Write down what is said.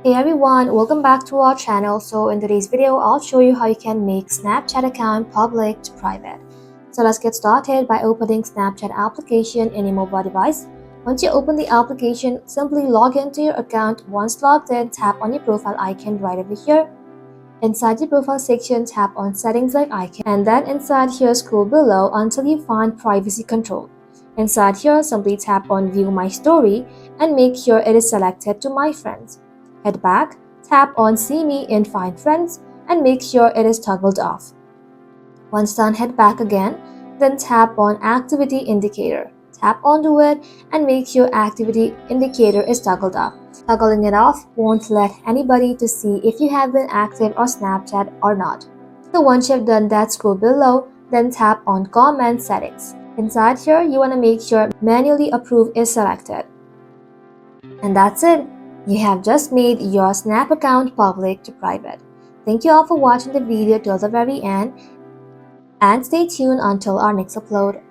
Hey everyone, welcome back to our channel. So in today's video, I'll show you how you can make Snapchat account public to private. So let's get started by opening Snapchat application in your mobile device. Once you open the application, simply log into your account. Once logged in, tap on your profile icon right over here. Inside your profile section, tap on settings like icon, and then inside here scroll below until you find privacy control. Inside here, simply tap on view my story and make sure it is selected to my friends. Head back, tap on see me in find friends and make sure it is toggled off. Once done, head back again, then tap on activity indicator. Tap onto it and make sure activity indicator is toggled off. Toggling it off won't let anybody to see if you have been active on Snapchat or not. So once you've done that, scroll below, then tap on comment settings. Inside here, you want to make sure manually approve is selected. And that's it. You have just made your Snap account public to private. Thank you all for watching the video till the very end and stay tuned until our next upload.